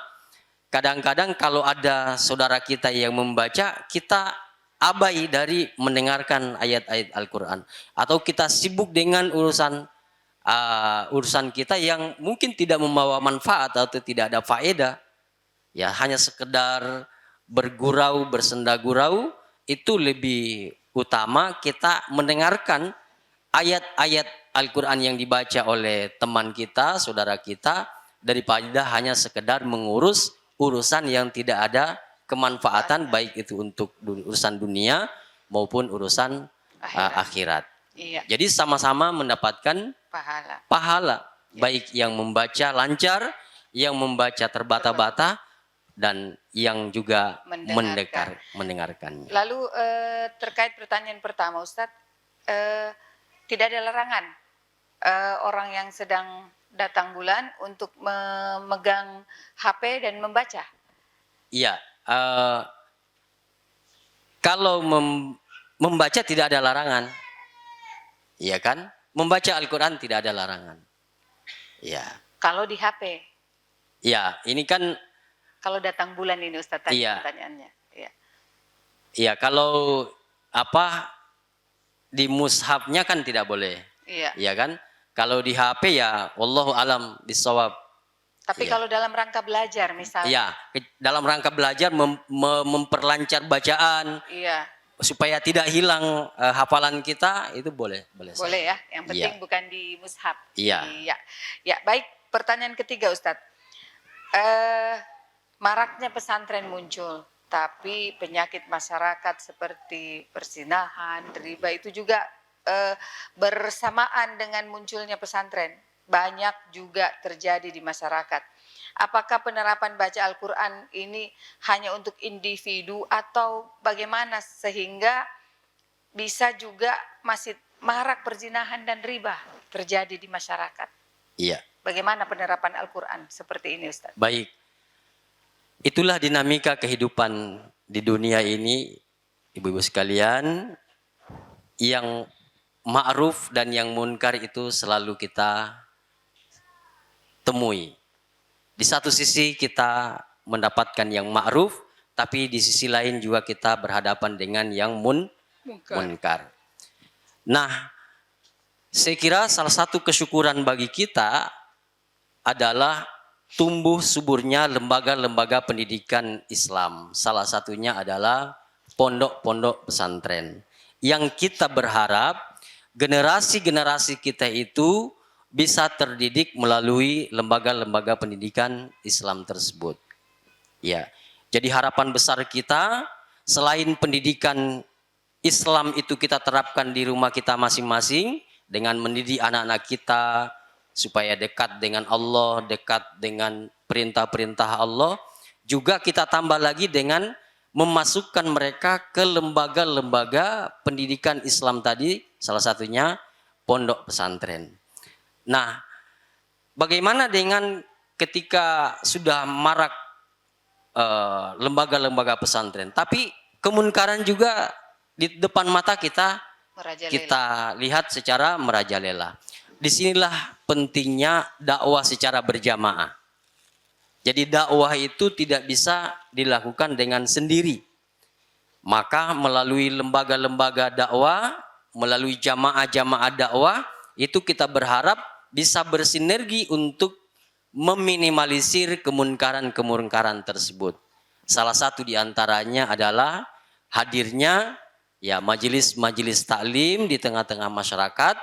Kadang-kadang kalau ada saudara kita yang membaca, kita abai dari mendengarkan ayat-ayat Al-Quran. Atau kita sibuk dengan urusan kita yang mungkin tidak membawa manfaat atau tidak ada faedah. Ya, hanya sekedar bergurau, bersenda gurau, itu lebih utama kita mendengarkan ayat-ayat Al-Quran yang dibaca oleh teman kita, saudara kita, daripada hanya sekedar mengurus urusan yang tidak ada kemanfaatan, baik itu untuk urusan dunia maupun urusan akhirat. Iya, Jadi sama-sama mendapatkan pahala. pahala, baik yang membaca lancar, yang membaca terbata-bata, dan yang juga mendengarkannya. Lalu terkait pertanyaan pertama, Ustadz, tidak ada larangan orang yang sedang datang bulan untuk memegang HP dan membaca. Iya, kalau membaca tidak ada larangan, iya kan? Membaca Al-Quran tidak ada larangan. Iya. Kalau di HP. Iya, ini kan. Kalau datang bulan ini Ustadz tadi Iya. pertanyaannya. Iya. Iya, kalau di mushafnya kan tidak boleh. Iya. Iya kan? Kalau di HP ya wallahu alam bisawab. Tapi Iya. kalau dalam rangka belajar misalnya. Iya, dalam rangka belajar memperlancar bacaan. Iya. Supaya tidak hilang hafalan kita, itu boleh Boleh ya, yang penting Iya. bukan di mushaf. Iya. Iya. Ya, baik. Pertanyaan ketiga Ustadz. Maraknya pesantren muncul, tapi penyakit masyarakat seperti perzinahan, riba itu juga bersamaan dengan munculnya pesantren. Banyak juga terjadi di masyarakat. Apakah penerapan baca Al-Quran ini hanya untuk individu atau bagaimana sehingga bisa juga masih marak perzinahan dan riba terjadi di masyarakat? Iya. Bagaimana penerapan Al-Quran seperti ini, Ustaz? Baik. Itulah dinamika kehidupan di dunia ini, ibu-ibu sekalian, yang ma'ruf dan yang munkar itu selalu kita temui. Di satu sisi kita mendapatkan yang ma'ruf, tapi di sisi lain juga kita berhadapan dengan yang munkar. Nah, saya kira salah satu kesyukuran bagi kita adalah tumbuh suburnya lembaga-lembaga pendidikan Islam. Salah satunya adalah pondok-pondok pesantren. Yang kita berharap generasi-generasi kita itu bisa terdidik melalui lembaga-lembaga pendidikan Islam tersebut. Ya. Jadi harapan besar kita selain pendidikan Islam itu kita terapkan di rumah kita masing-masing dengan mendidik anak-anak kita supaya dekat dengan Allah, dekat dengan perintah-perintah Allah, juga kita tambah lagi dengan memasukkan mereka ke lembaga-lembaga pendidikan Islam tadi, salah satunya pondok pesantren. Nah, bagaimana dengan ketika sudah marak lembaga-lembaga pesantren, tapi kemunkaran juga di depan mata kita lihat secara merajalela. Disinilah pentingnya dakwah secara berjamaah. Jadi dakwah itu tidak bisa dilakukan dengan sendiri. Maka melalui lembaga-lembaga dakwah, melalui jamaah-jamaah dakwah, itu kita berharap bisa bersinergi untuk meminimalisir kemunkaran-kemunkaran tersebut. Salah satu di antaranya adalah hadirnya ya majelis-majelis taklim di tengah-tengah masyarakat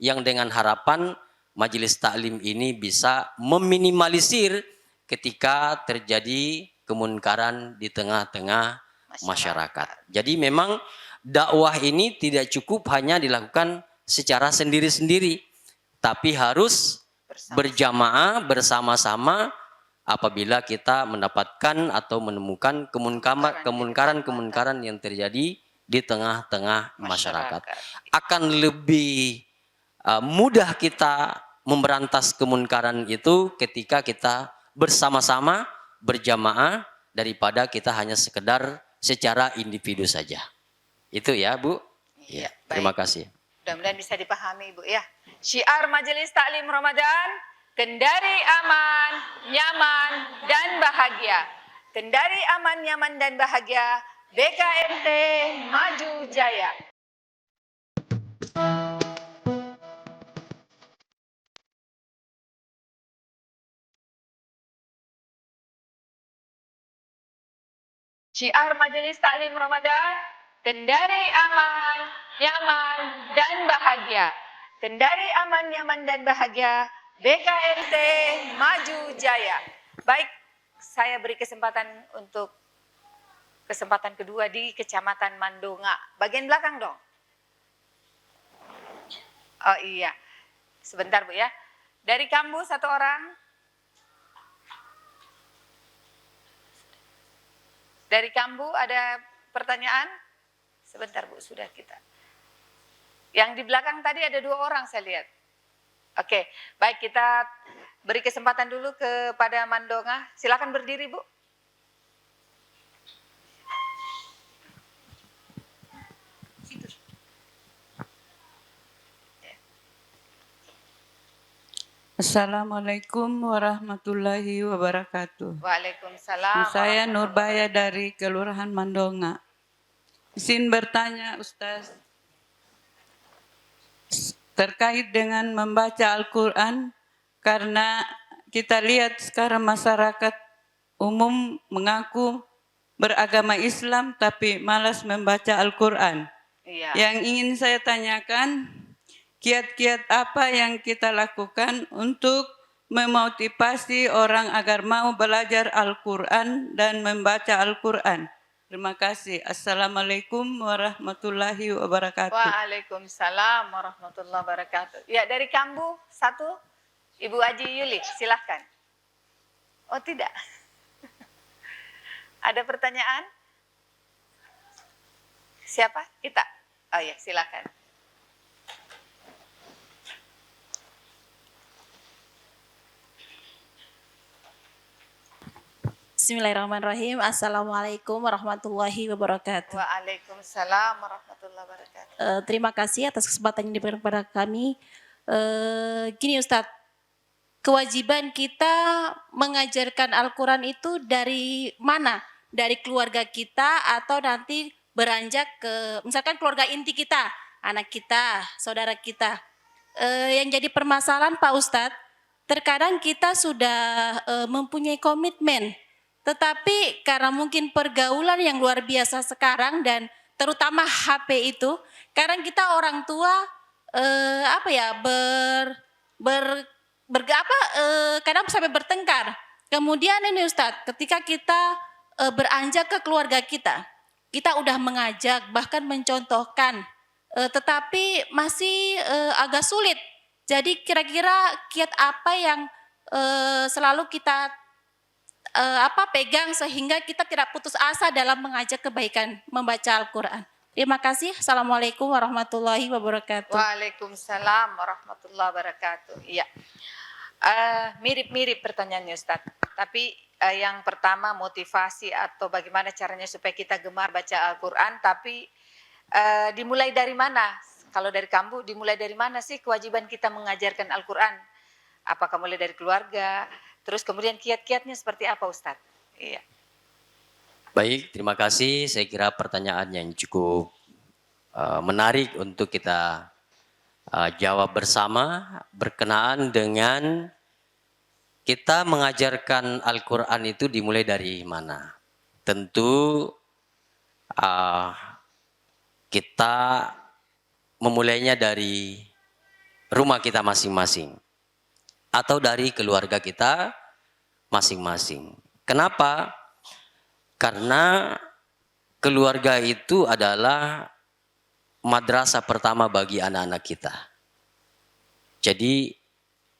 yang dengan harapan majelis taklim ini bisa meminimalisir ketika terjadi kemunkaran di tengah-tengah masyarakat. Jadi memang dakwah ini tidak cukup hanya dilakukan secara sendiri-sendiri, tapi harus berjamaah bersama-sama apabila kita mendapatkan atau menemukan kemunkaran-kemunkaran yang terjadi di tengah-tengah masyarakat. Akan lebih mudah kita memberantas kemunkaran itu ketika kita bersama-sama berjamaah daripada kita hanya sekedar secara individu saja. Itu ya, Bu. Ya, terima kasih. Mudah-mudahan bisa dipahami, Ibu ya. Syiar Majelis Taklim Ramadan, Kendari aman, nyaman, dan bahagia. Kendari aman, nyaman, dan bahagia. BKMT Maju Jaya. Syiar Majelis Taklim Ramadan, Kendari aman, nyaman, dan bahagia. Kendari aman, nyaman, dan bahagia. BKMT Maju Jaya. Baik, saya beri kesempatan untuk kesempatan kedua di Kecamatan Mandonga. Bagian belakang dong. Oh iya, sebentar Bu ya. Dari Kambu satu orang. Dari Kambu ada pertanyaan? Sebentar Bu, sudah kita. Yang di belakang tadi ada 2 orang saya lihat. Oke, baik kita beri kesempatan dulu kepada Mandonga. Silakan berdiri Bu. Assalamualaikum warahmatullahi wabarakatuh. Waalaikumsalam. Saya Nurbaya dari Kelurahan Mandonga. Izin bertanya Ustaz, terkait dengan membaca Al-Quran, karena kita lihat sekarang masyarakat umum mengaku beragama Islam tapi malas membaca Al-Quran. Iya. Yang ingin saya tanyakan, kiat-kiat apa yang kita lakukan untuk memotivasi orang agar mau belajar Al-Quran dan membaca Al-Quran? Terima kasih. Assalamualaikum warahmatullahi wabarakatuh. Waalaikumsalam warahmatullahi wabarakatuh. Ya, dari Kambu satu, Ibu Aji Yuli, silahkan. Oh tidak. Ada pertanyaan? Siapa? Kita. Oh ya, silahkan. Bismillahirrahmanirrahim. Assalamualaikum warahmatullahi wabarakatuh. Waalaikumsalam warahmatullahi wabarakatuh. Terima kasih atas kesempatan yang diberikan kepada kami. Gini Ustadz, kewajiban kita mengajarkan Al-Quran itu dari mana? Dari keluarga kita atau nanti beranjak ke misalkan keluarga inti kita, anak kita, saudara kita. Yang jadi permasalahan Pak Ustadz, terkadang kita sudah mempunyai komitmen, tetapi karena mungkin pergaulan yang luar biasa sekarang dan terutama HP itu, kadang kita orang tua kadang sampai bertengkar. Kemudian ini Ustadz, ketika kita beranjak ke keluarga kita udah mengajak bahkan mencontohkan, tetapi masih agak sulit. Jadi kira-kira kiat apa yang selalu kita pegang sehingga kita tidak putus asa dalam mengajak kebaikan membaca Al-Quran. Terima kasih. Assalamualaikum warahmatullahi wabarakatuh. Waalaikumsalam warahmatullahi wabarakatuh. Iya, mirip-mirip pertanyaannya Ustadz. Tapi yang pertama motivasi atau bagaimana caranya supaya kita gemar baca Al-Quran. Tapi dimulai dari mana? Kalau dari Kambu, dimulai dari mana sih kewajiban kita mengajarkan Al-Quran? Apakah mulai dari keluarga? Terus kemudian kiat-kiatnya seperti apa Ustadz? Iya. Baik, terima kasih. Saya kira pertanyaan yang cukup menarik untuk kita jawab bersama berkenaan dengan kita mengajarkan Al-Quran itu dimulai dari mana. Tentu kita memulainya dari rumah kita masing-masing atau dari keluarga kita masing-masing. Kenapa? Karena keluarga itu adalah madrasah pertama bagi anak-anak kita. Jadi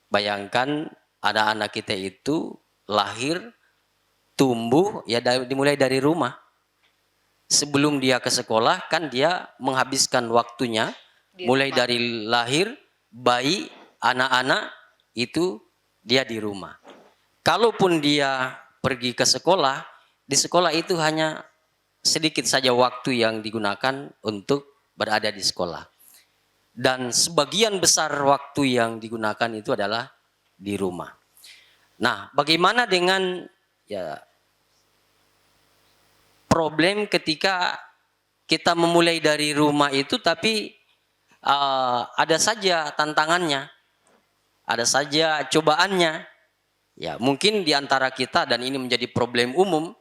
bayangkan anak-anak kita itu lahir, tumbuh, ya dimulai dari rumah. Sebelum dia ke sekolah kan dia menghabiskan waktunya mulai dari lahir, bayi, anak-anak itu dia di rumah. Kalaupun dia pergi ke sekolah, di sekolah itu hanya sedikit saja waktu yang digunakan untuk berada di sekolah. Dan sebagian besar waktu yang digunakan itu adalah di rumah. Nah, bagaimana dengan problem ketika kita memulai dari rumah itu tapi ada saja tantangannya, ada saja cobaannya. Ya, mungkin di antara kita dan ini menjadi problem umum,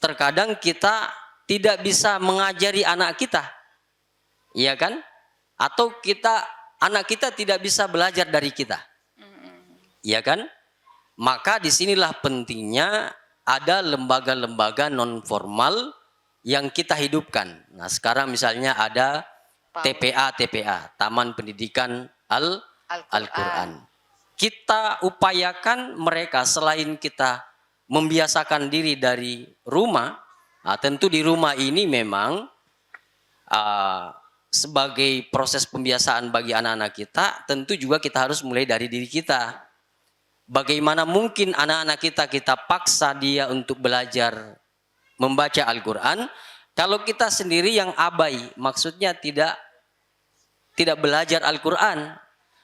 terkadang kita tidak bisa mengajari anak kita. Iya kan? Atau anak kita tidak bisa belajar dari kita. ya kan? Maka disinilah pentingnya ada lembaga-lembaga non formal yang kita hidupkan. Nah, sekarang misalnya ada TPA, Taman Pendidikan Al-Quran. Kita upayakan mereka selain kita membiasakan diri dari rumah, nah, tentu di rumah ini memang sebagai proses pembiasaan bagi anak-anak kita, tentu juga kita harus mulai dari diri kita. Bagaimana mungkin anak-anak kita paksa dia untuk belajar membaca Al-Quran kalau kita sendiri yang abai, maksudnya tidak belajar Al-Quran.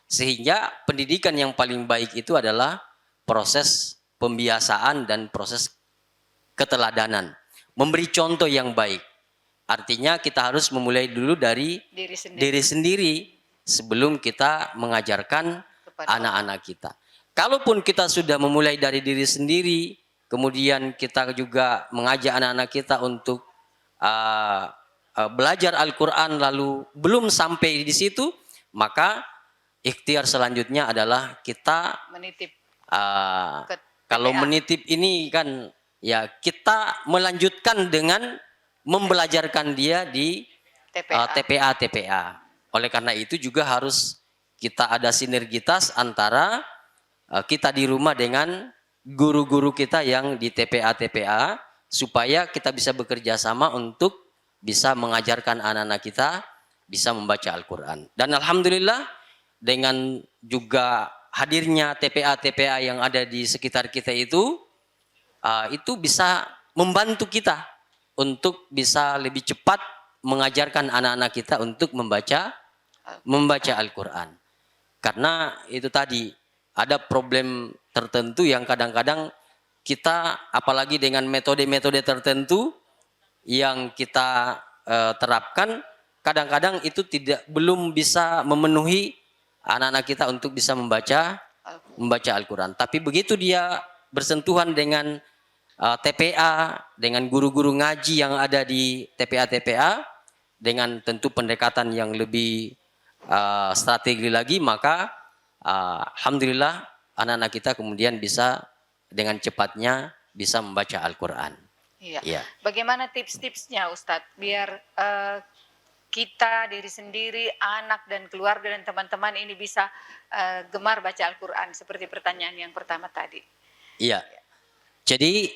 Sehingga pendidikan yang paling baik itu adalah proses pembiasaan dan proses keteladanan. Memberi contoh yang baik. Artinya kita harus memulai dulu dari diri sendiri sebelum kita mengajarkan anak-anak kita. Kalaupun kita sudah memulai dari diri sendiri, kemudian kita juga mengajak anak-anak kita untuk belajar Al-Quran lalu belum sampai di situ, maka ikhtiar selanjutnya adalah kita menitip kalau menitip ini kan ya kita melanjutkan dengan membelajarkan dia di TPA. Oleh karena itu juga harus kita ada sinergitas antara kita di rumah dengan guru-guru kita yang di TPA supaya kita bisa bekerja sama untuk bisa mengajarkan anak-anak kita bisa membaca Al-Quran. Dan alhamdulillah dengan juga hadirnya TPA yang ada di sekitar kita itu bisa membantu kita untuk bisa lebih cepat mengajarkan anak-anak kita untuk membaca Al-Quran. Karena itu tadi ada problem tertentu yang kadang-kadang kita apalagi dengan metode-metode tertentu yang kita terapkan kadang-kadang itu belum bisa memenuhi anak-anak kita untuk bisa membaca Al-Quran. Tapi begitu dia bersentuhan dengan TPA, dengan guru-guru ngaji yang ada di TPA, dengan tentu pendekatan yang lebih strategi lagi, maka alhamdulillah anak-anak kita kemudian bisa dengan cepatnya bisa membaca Al-Quran. Iya. Ya. Bagaimana tips-tipsnya Ustadz biar kita diri sendiri, anak dan keluarga dan teman-teman ini bisa gemar baca Al-Quran seperti pertanyaan yang pertama tadi. Iya. Jadi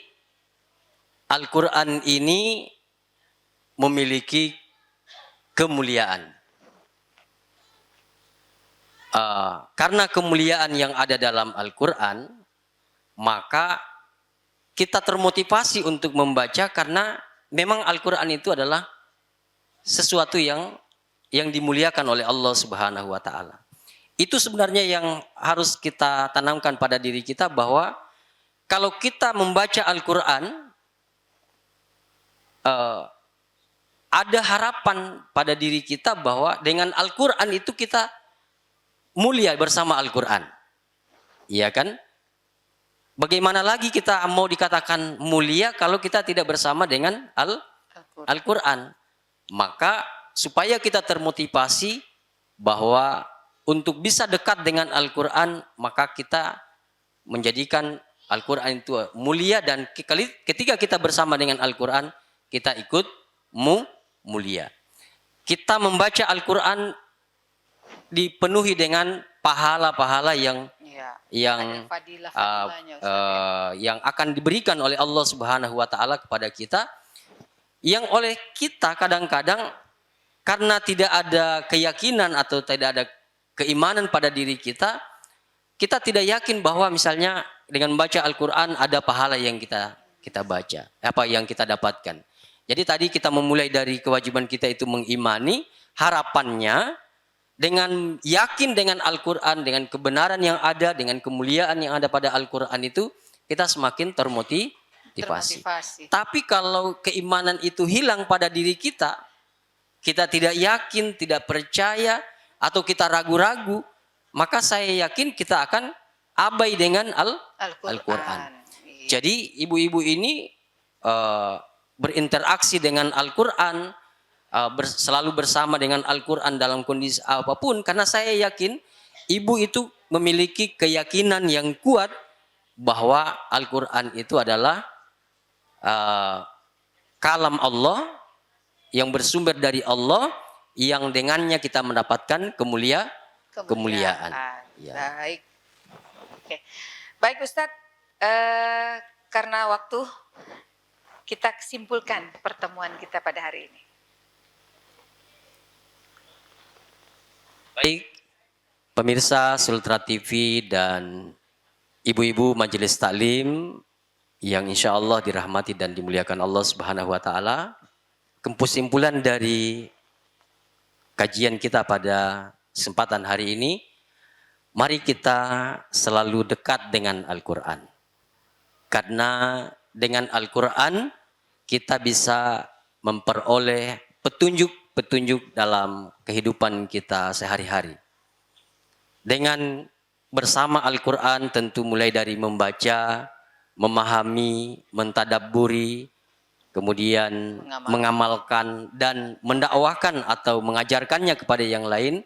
Al-Quran ini memiliki kemuliaan. Karena kemuliaan yang ada dalam Al-Quran, maka kita termotivasi untuk membaca karena memang Al-Quran itu adalah sesuatu yang dimuliakan oleh Allah Subhanahu wa Ta'ala. Itu sebenarnya yang harus kita tanamkan pada diri kita bahwa kalau kita membaca Al-Quran, ada harapan pada diri kita bahwa dengan Al-Quran itu kita mulia bersama Al-Quran. Iya kan? Bagaimana lagi kita mau dikatakan mulia kalau kita tidak bersama dengan Al-Quran? Maka supaya kita termotivasi bahwa untuk bisa dekat dengan Al-Quran, maka kita menjadikan Al-Quran itu mulia, dan ketika kita bersama dengan Al-Quran, kita ikut mulia. Kita membaca Al-Quran dipenuhi dengan pahala-pahala yang akan diberikan oleh Allah Subhanahu wa Ta'ala kepada kita, yang oleh kita kadang-kadang karena tidak ada keyakinan atau tidak ada keimanan pada diri kita tidak yakin bahwa misalnya dengan membaca Al-Quran ada pahala yang kita baca, apa yang kita dapatkan. Jadi tadi kita memulai dari kewajiban kita itu mengimani, harapannya dengan yakin dengan Al-Quran, dengan kebenaran yang ada, dengan kemuliaan yang ada pada Al-Quran itu, kita semakin termotivasi. Tapi kalau keimanan itu hilang pada diri kita tidak yakin, tidak percaya, atau kita ragu-ragu, maka saya yakin kita akan abai dengan Al-Quran. Jadi ibu-ibu ini berinteraksi dengan Al-Quran, selalu bersama dengan Al-Quran dalam kondisi apapun, karena saya yakin ibu itu memiliki keyakinan yang kuat bahwa Al-Quran itu adalah kalam Allah yang bersumber dari Allah, yang dengannya kita mendapatkan kemuliaan. Ya. Baik. Oke. Baik Ustadz, karena waktu, kita simpulkan pertemuan kita pada hari ini. Baik, pemirsa Sultra TV dan ibu-ibu Majelis Taklim yang insya Allah dirahmati dan dimuliakan Allah Subhanahu wa Ta'ala, kesimpulan dari kajian kita pada kesempatan hari ini, mari kita selalu dekat dengan Al-Quran. Karena dengan Al-Quran kita bisa memperoleh petunjuk-petunjuk dalam kehidupan kita sehari-hari. Dengan bersama Al-Quran tentu mulai dari membaca, memahami, mentadabburi, kemudian mengamalkan dan mendakwahkan atau mengajarkannya kepada yang lain,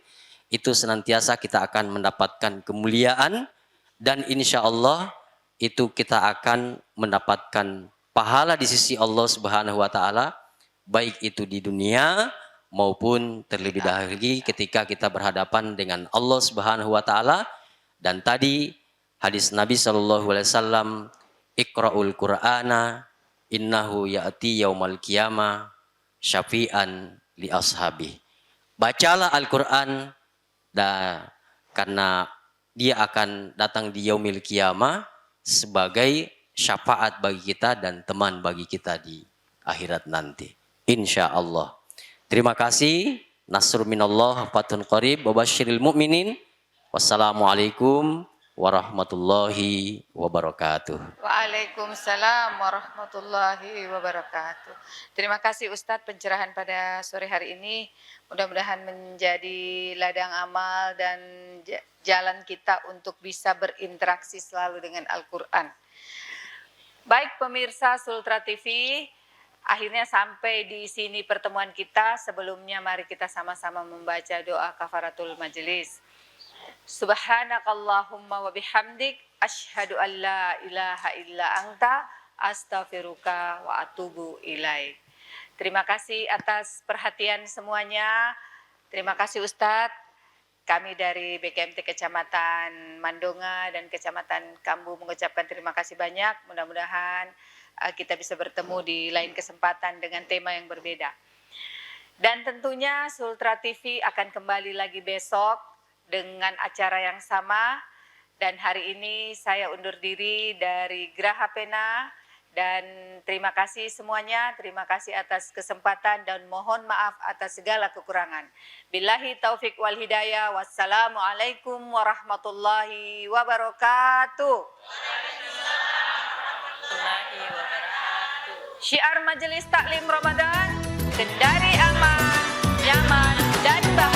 itu senantiasa kita akan mendapatkan kemuliaan, dan insya Allah itu kita akan mendapatkan pahala di sisi Allah Subhanahu wa Ta'ala, baik itu di dunia maupun terlebih dahulu ketika kita berhadapan dengan Allah Subhanahu wa Ta'ala. Dan tadi hadis Nabi SAW, Iqra'ul Qur'ana innahu ya'ti yaumal qiyamah syafi'an li ashabi. Bacalah Al-Quran, karena dia akan datang di yaumil qiyamah sebagai syafaat bagi kita dan teman bagi kita di akhirat nanti, insya Allah. Terima kasih. Nasrun minallah, fatun qarib, wa basyiril mu'minin. Wassalamualaikum warahmatullahi wabarakatuh. Waalaikumsalam warahmatullahi wabarakatuh. Terima kasih Ustadz pencerahan pada sore hari ini. Mudah-mudahan menjadi ladang amal dan jalan kita untuk bisa berinteraksi selalu dengan Al-Quran. Baik pemirsa Sultra TV, akhirnya sampai di sini pertemuan kita. Sebelumnya mari kita sama-sama membaca doa kafaratul majelis. Subhanakallahumma wa bihamdik asyhadu an la ilaha illa anta astaghfiruka wa atubu ilaik. Terima kasih atas perhatian semuanya. Terima kasih Ustadz. Kami dari BKMT Kecamatan Mandonga dan Kecamatan Kambu mengucapkan terima kasih banyak. Mudah-mudahan kita bisa bertemu di lain kesempatan dengan tema yang berbeda. Dan tentunya Sultra TV akan kembali lagi besok dengan acara yang sama. Dan hari ini saya undur diri dari Geraha Pena. Dan terima kasih semuanya, terima kasih atas kesempatan dan mohon maaf atas segala kekurangan. Billahi taufik wal hidayah. Wassalamualaikum warahmatullahi wabarakatuh. Syiar Majelis Taklim Ramadan, Kendari aman, nyaman, dan bahagia.